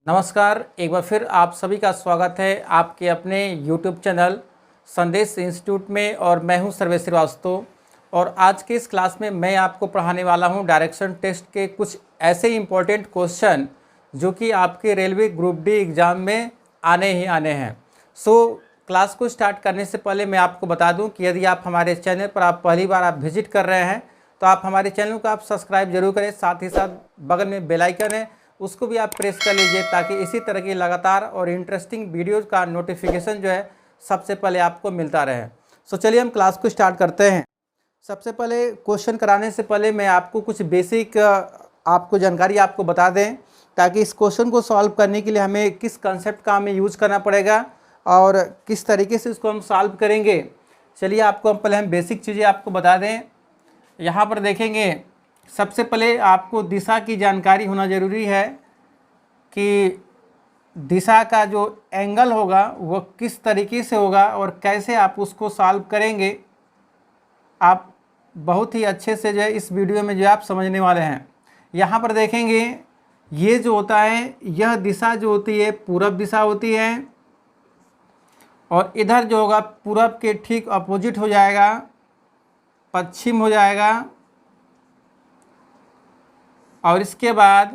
नमस्कार, एक बार फिर आप सभी का स्वागत है आपके अपने YouTube चैनल संदेश इंस्टीट्यूट में। और मैं हूं सर्वेश श्रीवास्तव। और आज के इस क्लास में मैं आपको पढ़ाने वाला हूं डायरेक्शन टेस्ट के कुछ ऐसे इम्पोर्टेंट क्वेश्चन जो कि आपके रेलवे ग्रुप डी एग्ज़ाम में आने ही आने हैं। क्लास को स्टार्ट करने से पहले मैं आपको बता दूं कि यदि आप हमारे चैनल पर आप पहली बार आप विजिट कर रहे हैं तो आप हमारे चैनल को आप सब्सक्राइब जरूर करें। साथ ही साथ बगल में बेल आइकन है, उसको भी आप प्रेस कर लीजिए ताकि इसी तरह की लगातार और इंटरेस्टिंग वीडियोज़ का नोटिफिकेशन जो है सबसे पहले आपको मिलता रहे। चलिए हम क्लास को स्टार्ट करते हैं। सबसे पहले क्वेश्चन कराने से पहले मैं आपको कुछ बेसिक आपको जानकारी आपको बता दें ताकि इस क्वेश्चन को सॉल्व करने के लिए हमें किस कंसेप्ट का हमें यूज़ करना पड़ेगा और किस तरीके से इसको हम सॉल्व करेंगे। चलिए आपको पहले हम बेसिक चीज़ें आपको बता दें। यहाँ पर देखेंगे, सबसे पहले आपको दिशा की जानकारी होना ज़रूरी है कि दिशा का जो एंगल होगा वो किस तरीके से होगा और कैसे आप उसको सॉल्व करेंगे। आप बहुत ही अच्छे से जो है इस वीडियो में जो आप समझने वाले हैं। यहाँ पर देखेंगे, ये जो होता है यह दिशा जो होती है पूरब दिशा होती है और इधर जो होगा पूरब के ठीक अपोजिट हो जाएगा, पश्चिम हो जाएगा। और इसके बाद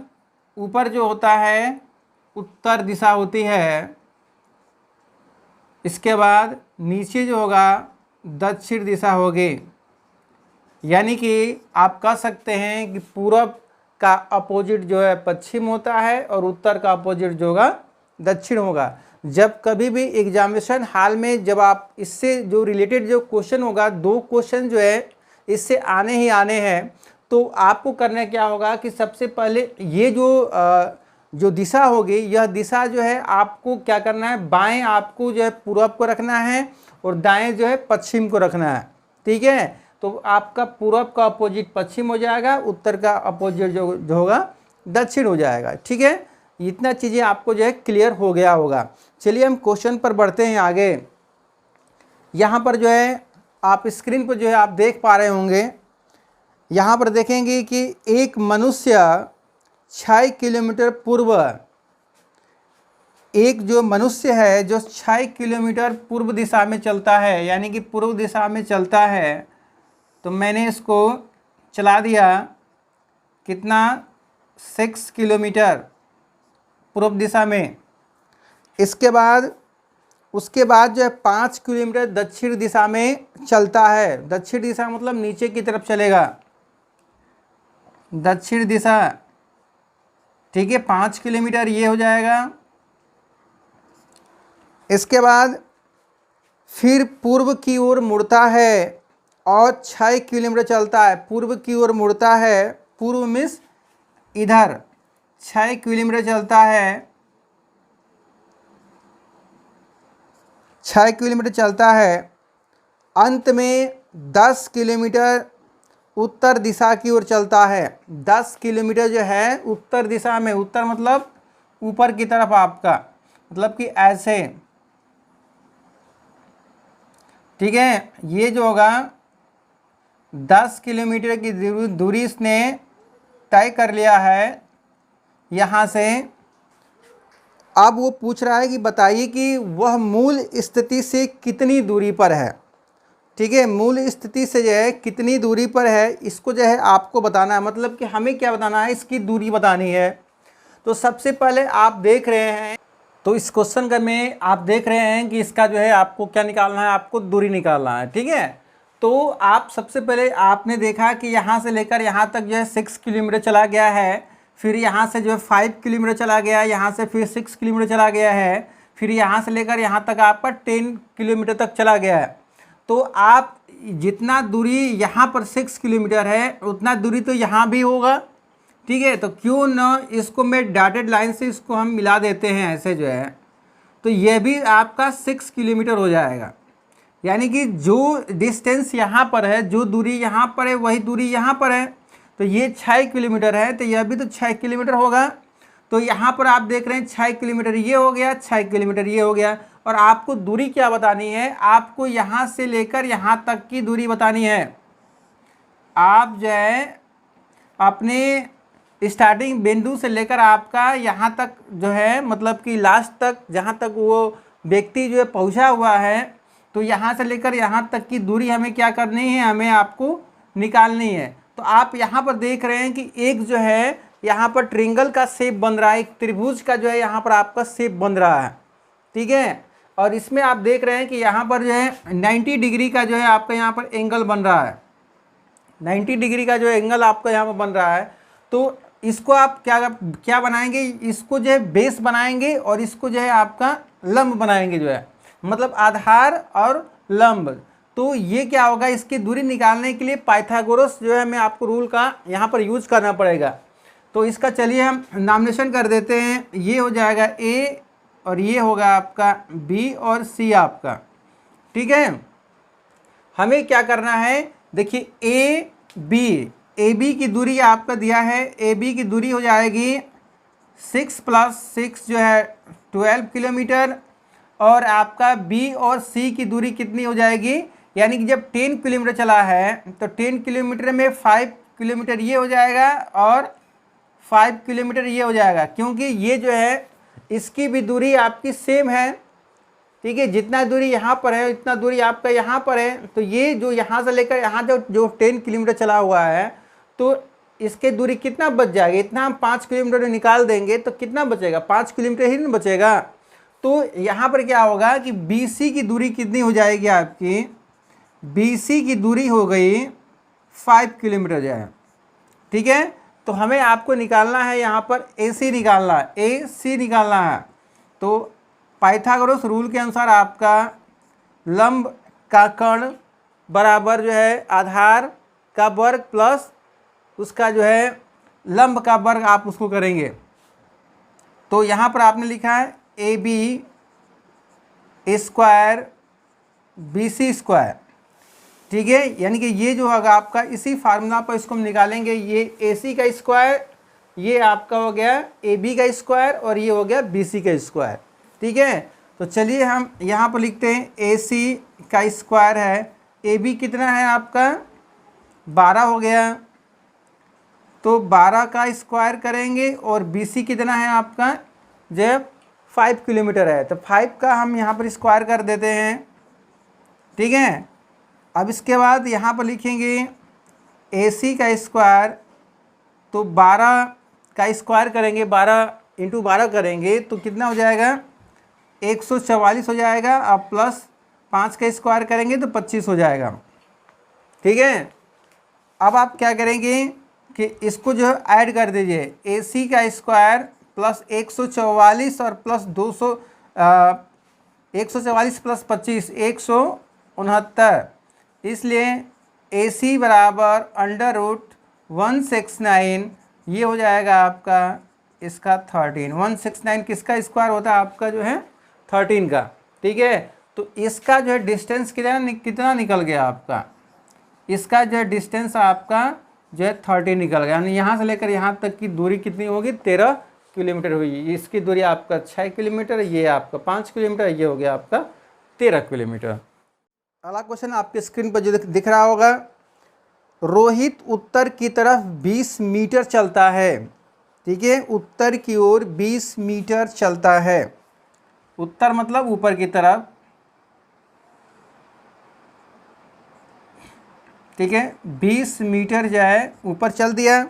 ऊपर जो होता है उत्तर दिशा होती है। इसके बाद नीचे जो होगा दक्षिण दिशा होगी। यानी कि आप कह सकते हैं कि पूरब का अपोजिट जो है पश्चिम होता है और उत्तर का अपोजिट जो होगा दक्षिण होगा। जब कभी भी एग्जामिनेशन हॉल में जब आप इससे जो रिलेटेड जो क्वेश्चन होगा, दो क्वेश्चन जो है इससे आने ही आने हैं, तो आपको करना क्या होगा कि सबसे पहले ये जो दिशा होगी, यह दिशा जो है आपको क्या करना है, बाएं आपको जो है पूरब को रखना है और दाएं जो है पश्चिम को रखना है। ठीक है, तो आपका पूरब का अपोजिट पश्चिम हो जाएगा, उत्तर का अपोजिट जो होगा दक्षिण हो जाएगा। ठीक है, इतना चीज़ें आपको जो है क्लियर हो गया होगा। चलिए हम क्वेश्चन पर बढ़ते हैं आगे। यहाँ पर जो है आप स्क्रीन पर जो है आप देख पा रहे होंगे, यहाँ पर देखेंगे कि एक मनुष्य 6 किलोमीटर पूर्व, एक जो मनुष्य है जो 6 किलोमीटर पूर्व दिशा में चलता है, यानी कि पूर्व दिशा में चलता है। तो मैंने इसको चला दिया कितना, 6 किलोमीटर पूर्व दिशा में। उसके बाद जो है 5 किलोमीटर दक्षिण दिशा में चलता है। दक्षिण दिशा मतलब नीचे की तरफ चलेगा, दक्षिण दिशा। ठीक है, 5 किलोमीटर ये हो जाएगा। इसके बाद फिर पूर्व की ओर मुड़ता है और 6 किलोमीटर चलता है। पूर्व की ओर मुड़ता है, पूर्व मीन्स इधर 6 किलोमीटर चलता है, 6 किलोमीटर चलता है। अंत में 10 किलोमीटर उत्तर दिशा की ओर चलता है। 10 किलोमीटर जो है उत्तर दिशा में, उत्तर मतलब ऊपर की तरफ आपका, मतलब कि ऐसे। ठीक है, ये जो होगा 10 किलोमीटर की दूरी इसने तय कर लिया है यहाँ से। अब वो पूछ रहा है कि बताइए कि वह मूल स्थिति से कितनी दूरी पर है। ठीक है, मूल स्थिति से जो है कितनी दूरी पर है, इसको जो है आपको बताना है। मतलब कि हमें क्या बताना है, इसकी दूरी बतानी है। तो सबसे पहले आप देख रहे हैं, तो इस क्वेश्चन का में आप देख रहे हैं कि इसका जो है आपको क्या निकालना है, आपको दूरी निकालना है। ठीक है, तो आप सबसे पहले आपने देखा कि यहाँ से लेकर यहाँ तक जो है 6 किलोमीटर चला गया है। फिर यहाँ से जो है 5 किलोमीटर चला गया, यहाँ से फिर 6 किलोमीटर चला गया है। फिर यहाँ से लेकर यहाँ तक आपका 10 किलोमीटर तक चला गया है। तो आप जितना दूरी यहाँ पर 6 किलोमीटर है उतना दूरी तो यहाँ भी होगा। ठीक है, तो क्यों न इसको मैं डॉटेड लाइन से इसको हम मिला देते हैं ऐसे जो है, तो यह भी आपका 6 किलोमीटर हो जाएगा। यानी कि जो डिस्टेंस यहाँ पर है, जो दूरी यहाँ पर है वही दूरी यहाँ पर है। तो ये 6 किलोमीटर है, तो यह भी तो 6 किलोमीटर होगा। तो यहाँ पर आप देख रहे हैं 6 किलोमीटर ये हो गया, 6 किलोमीटर ये हो गया। और आपको दूरी क्या बतानी है, आपको यहाँ से लेकर यहाँ तक की दूरी बतानी है। आप जो है अपने स्टार्टिंग बिंदु से लेकर आपका यहाँ तक जो है मतलब कि लास्ट तक जहाँ तक वो व्यक्ति जो है पहुँचा हुआ है, तो यहाँ से लेकर यहाँ तक की दूरी हमें क्या करनी है, हमें आपको निकालनी है। तो आप यहाँ पर देख रहे हैं कि एक जो है यहाँ पर ट्रिंगल का शेप बन रहा है, एक त्रिभुज का जो है यहाँ पर आपका शेप बन रहा है, ठीक है। और इसमें आप देख रहे हैं कि यहाँ पर जो है 90 डिग्री का जो है आपका यहाँ पर एंगल बन रहा है, 90 डिग्री का जो एंगल आपका यहाँ पर बन रहा है। तो इसको आप क्या बनाएंगे, इसको जो है बेस बनाएंगे और इसको जो है आपका लंब बनाएंगे, जो है मतलब आधार और लंब। तो ये क्या होगा, इसकी दूरी निकालने के लिए पाइथागोरस जो है हमें आपको रूल का यहाँ पर यूज करना पड़ेगा। तो इसका चलिए हम नामिनेशन कर देते हैं। ये हो जाएगा ए और ये होगा आपका बी और सी आपका, ठीक है। हमें क्या करना है, देखिए ए बी की दूरी आपका दिया है, ए बी की दूरी हो जाएगी 6 + 6 जो है 12 किलोमीटर, और आपका बी और सी की दूरी कितनी हो जाएगी, यानी कि जब 10 किलोमीटर चला है तो 10 किलोमीटर में 5 किलोमीटर ये हो जाएगा और 5 किलोमीटर ये हो जाएगा, क्योंकि ये जो है इसकी भी दूरी आपकी सेम है, ठीक है। जितना दूरी यहाँ पर है इतना दूरी आपका यहाँ पर है। तो ये जो यहाँ से लेकर यहाँ जो 10 किलोमीटर चला हुआ है, तो इसके दूरी कितना बच जाएगा, इतना हम 5 किलोमीटर निकाल देंगे तो कितना बचेगा, 5 किलोमीटर ही नहीं बचेगा। तो यहाँ पर क्या होगा कि BC की दूरी कितनी हो जाएगी आपकी, BC की दूरी हो गई 5 किलोमीटर जो है, ठीक है। तो हमें आपको निकालना है यहाँ पर AC निकालना है, AC निकालना है। तो पाइथागोरस रूल के अनुसार आपका लंब का कर्ण बराबर जो है आधार का वर्ग प्लस उसका जो है लंब का वर्ग, आप उसको करेंगे। तो यहाँ पर आपने लिखा है AB स्क्वायर BC स्क्वायर, ठीक है। यानी कि ये जो होगा आपका इसी फार्मूला पर इसको हम निकालेंगे। ये AC का स्क्वायर, ये आपका हो गया AB का स्क्वायर और ये हो गया BC का स्क्वायर, ठीक है। तो चलिए हम यहाँ पर लिखते हैं AC का स्क्वायर है, AB कितना है आपका 12 हो गया, तो 12 का स्क्वायर करेंगे, और BC कितना है आपका जब 5 किलोमीटर है तो 5 का हम यहाँ पर स्क्वायर कर देते हैं, ठीक है। अब इसके बाद यहाँ पर लिखेंगे AC का स्क्वायर, तो 12 का स्क्वायर करेंगे, 12 × 12 करेंगे तो कितना हो जाएगा 144 हो जाएगा, अब प्लस 5 का स्क्वायर करेंगे तो 25 हो जाएगा, ठीक है। अब आप क्या करेंगे कि इसको जो है ऐड कर दीजिए, AC का स्क्वायर प्लस 144 और प्लस 144 प्लस 25 169, इसलिए AC बराबर √169, ये हो जाएगा आपका इसका 13। 169 किसका स्क्वायर होता है आपका जो है 13 का, ठीक है। तो इसका जो है डिस्टेंस कितना निकल गया आपका, इसका जो है डिस्टेंस आपका जो है 30 निकल गया, यानी यहाँ से लेकर यहाँ तक की दूरी कितनी होगी 13 किलोमीटर हुई। इसकी दूरी आपका 6 किलोमीटर, ये आपका 5 किलोमीटर, ये हो गया आपका 13 किलोमीटर। अगला क्वेश्चन आपके स्क्रीन पर जो दिख रहा होगा, रोहित उत्तर की तरफ 20 मीटर चलता है, ठीक है, उत्तर की ओर 20 मीटर चलता है, उत्तर मतलब ऊपर की तरफ, ठीक है। 20 मीटर जो है ऊपर चल दिया।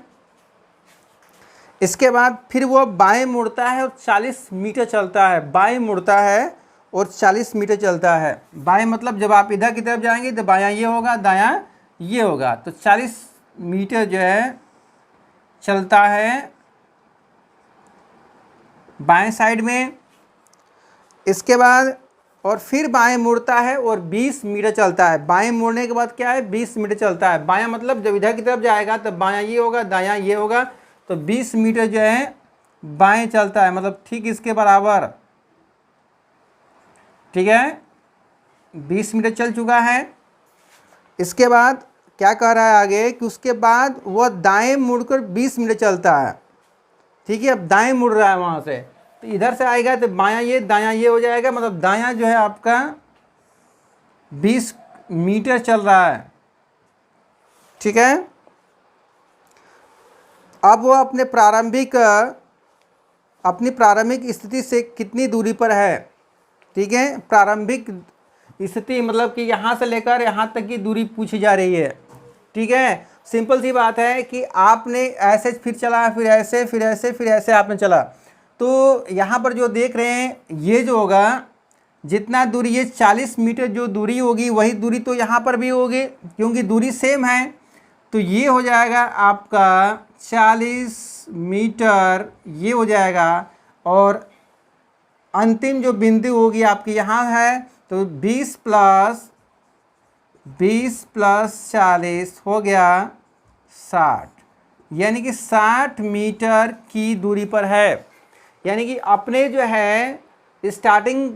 इसके बाद फिर वो बाएं मुड़ता है और 40 मीटर चलता है, बाएं मुड़ता है और 40 मीटर चलता है। बाएं मतलब जब आप इधर की तरफ जाएंगे तो बायां ये होगा, दायां ये होगा, तो 40 मीटर जो है चलता है बाएं साइड में। इसके बाद और फिर बाएं मुड़ता है और 20 मीटर चलता है। बाएं मुड़ने के बाद क्या है 20 मीटर चलता है। बायां मतलब जब इधर की तरफ जाएगा तो बायां ये होगा, दायां ये होगा, तो 20 मीटर जो है बाएं चलता है, मतलब ठीक इसके बराबर, ठीक है, 20 मीटर चल चुका है। इसके बाद क्या कह रहा है आगे कि उसके बाद वह दाएं मुड़कर 20 मीटर चलता है, ठीक है। अब दाएं मुड़ रहा है वहाँ से, तो इधर से आएगा तो बायां ये दायां ये हो जाएगा, मतलब दायां जो है आपका 20 मीटर चल रहा है, ठीक है। अब वो अपनी प्रारंभिक स्थिति से कितनी दूरी पर है। ठीक है, प्रारंभिक स्थिति मतलब कि यहाँ से लेकर यहाँ तक की दूरी पूछी जा रही है। ठीक है, सिंपल सी बात है कि आपने ऐसे फिर चला, फिर ऐसे, फिर ऐसे, फिर ऐसे आपने चला, तो यहाँ पर जो देख रहे हैं ये जो होगा, जितना दूरी ये 40 मीटर जो दूरी होगी वही दूरी तो यहाँ पर भी होगी, क्योंकि दूरी सेम है। तो ये हो जाएगा आपका 40 मीटर, ये हो जाएगा। और अंतिम जो बिंदु होगी आपकी यहाँ है, तो 20 प्लस 40 हो गया 60, यानी कि 60 मीटर की दूरी पर है। यानी कि अपने जो है स्टार्टिंग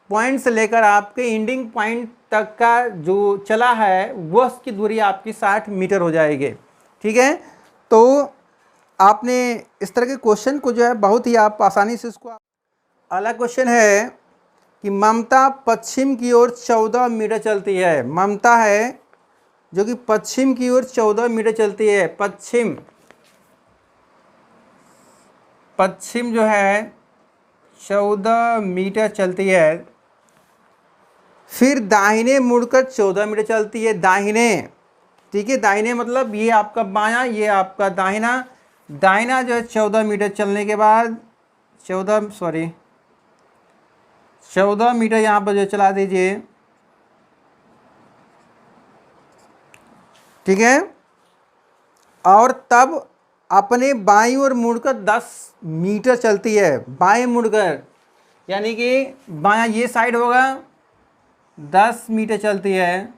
पॉइंट से लेकर आपके एंडिंग पॉइंट तक का जो चला है वह उसकी दूरी आपकी 60 मीटर हो जाएगी। ठीक है, तो आपने इस तरह के क्वेश्चन को जो है बहुत ही आप आसानी से इसको। अगला क्वेश्चन है कि ममता पश्चिम की ओर 14 मीटर चलती है। ममता है जो कि पश्चिम की ओर 14 मीटर चलती है। पश्चिम जो है 14 मीटर चलती है। फिर दाहिने मुड़कर 14 मीटर चलती है। दाहिने, ठीक है, दाहिने मतलब ये आपका बायां, ये आपका दाहिना। दाहिना जो है 14 मीटर चलने के बाद 14 मीटर यहाँ पर जो चला दीजिए। ठीक है, और तब अपने बाईं ओर मुड़कर 10 मीटर चलती है। बाएं मुड़कर, यानी कि बायां ये साइड होगा, 10 मीटर चलती है।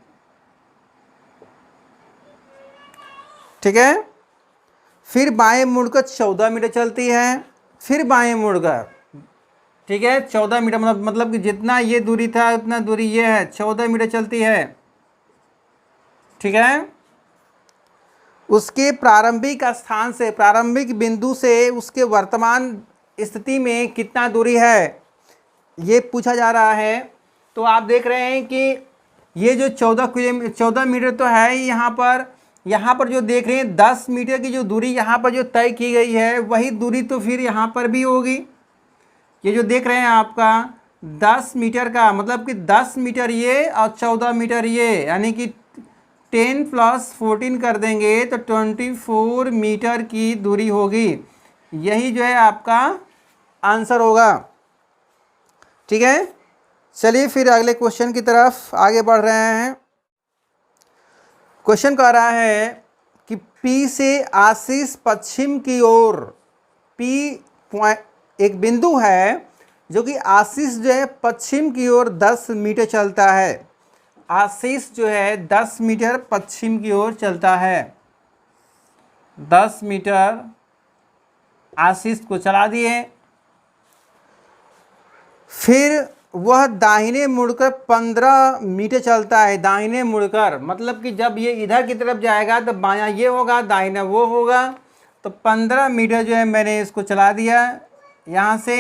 ठीक है, फिर बाएं मुड़कर 14 मीटर चलती है। फिर बाएं मुड़कर, ठीक है, 14 मीटर मतलब कि जितना ये दूरी था उतना दूरी ये है, 14 मीटर चलती है। ठीक है, उसके प्रारंभिक स्थान से, प्रारंभिक बिंदु से उसके वर्तमान स्थिति में कितना दूरी है ये पूछा जा रहा है। तो आप देख रहे हैं कि ये जो 14 मीटर तो है ही यहाँ पर जो देख रहे हैं 10 मीटर की जो दूरी यहाँ पर जो तय की गई है वही दूरी तो फिर यहाँ पर भी होगी। ये जो देख रहे हैं आपका 10 मीटर का मतलब कि 10 मीटर ये और 14 मीटर ये, यानी कि 10 + 14 कर देंगे तो 24 मीटर की दूरी होगी। यही जो है आपका आंसर होगा। ठीक है, चलिए फिर अगले क्वेश्चन की तरफ आगे बढ़ रहे हैं। क्वेश्चन कह रहा है कि P से आशीष पश्चिम की ओर, P एक बिंदु है जो कि आशीष जो है पश्चिम की ओर 10 मीटर चलता है। आशीष जो है 10 मीटर पश्चिम की ओर चलता है। 10 मीटर आशीष को चला दिए। फिर वह दाहिने मुड़कर 15 मीटर चलता है। दाहिने मुड़कर मतलब कि जब ये इधर की तरफ जाएगा तो बायां ये होगा, दाहिना वो होगा। तो 15 मीटर जो है मैंने इसको चला दिया यहाँ से,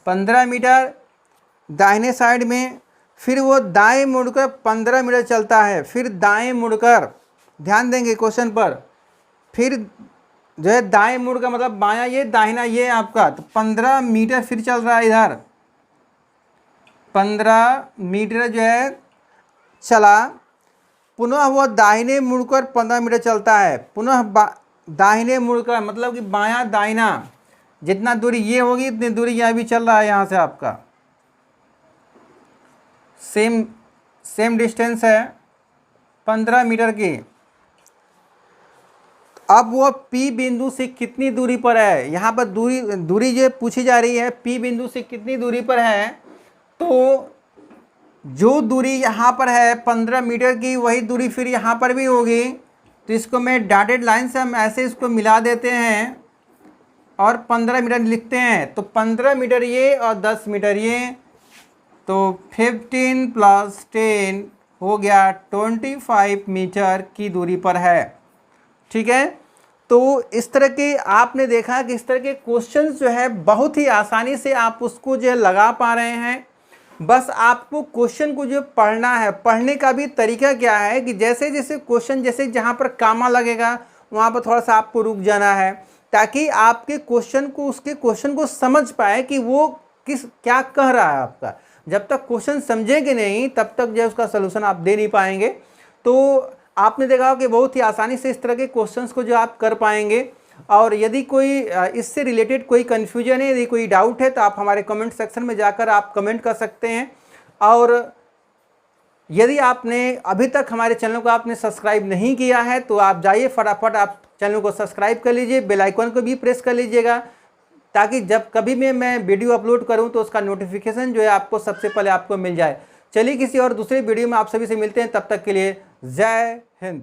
15 मीटर दाहिने साइड में। फिर वो दाएं मुड़कर 15 मीटर चलता है। फिर दाएं मुड़कर, ध्यान देंगे क्वेश्चन पर, फिर जो है दाएं मुड़कर मतलब बायां ये, दाहिना ये आपका, तो 15 मीटर फिर चल रहा है इधर। 15 मीटर जो है चला। पुनः वो दाहिने मुड़कर 15 मीटर चलता है। पुनः दाहिने मुड़कर मतलब कि बायां दाहिना, जितना दूरी ये होगी इतनी दूरी यहाँ भी चल रहा है। यहाँ से आपका सेम डिस्टेंस है 15 मीटर की। अब वो P बिंदु से कितनी दूरी पर है, यहाँ पर दूरी जो पूछी जा रही है P बिंदु से कितनी दूरी पर है। तो जो दूरी यहाँ पर है 15 मीटर की वही दूरी फिर यहाँ पर भी होगी। तो इसको मैं डॉटेड लाइन से हम ऐसे इसको मिला देते हैं और 15 मीटर लिखते हैं। तो 15 मीटर ये और 10 मीटर ये, तो 15 + 10 हो गया 25 मीटर की दूरी पर है। ठीक है, तो इस तरह के आपने देखा कि इस तरह के क्वेश्चंस जो है बहुत ही आसानी से आप उसको जो है लगा पा रहे हैं। बस आपको क्वेश्चन को जो पढ़ना है, पढ़ने का भी तरीका क्या है कि जैसे जैसे क्वेश्चन, जैसे जहाँ पर कामा लगेगा वहाँ पर थोड़ा सा आपको रुक जाना है, ताकि आपके क्वेश्चन को, उसके क्वेश्चन को समझ पाए कि वो क्या कह रहा है आपका। जब तक क्वेश्चन समझेंगे नहीं तब तक जो है उसका सलूशन आप दे नहीं पाएंगे। तो आपने देखा हो कि बहुत ही आसानी से इस तरह के क्वेश्चंस को जो आप कर पाएंगे। और यदि कोई इससे रिलेटेड कोई कन्फ्यूजन है, यदि कोई डाउट है, तो आप हमारे कमेंट सेक्शन में जाकर आप कमेंट कर सकते हैं। और यदि आपने अभी तक हमारे चैनल को आपने सब्सक्राइब नहीं किया है तो आप जाइए फटाफट आप चैनल को सब्सक्राइब कर लीजिए, बेल आइकन को भी प्रेस कर लीजिएगा, ताकि जब कभी भी मैं वीडियो अपलोड करूं तो उसका नोटिफिकेशन जो है आपको सबसे पहले आपको मिल जाए। चलिए किसी और दूसरे वीडियो में आप सभी से मिलते हैं, तब तक के लिए जय हिंद।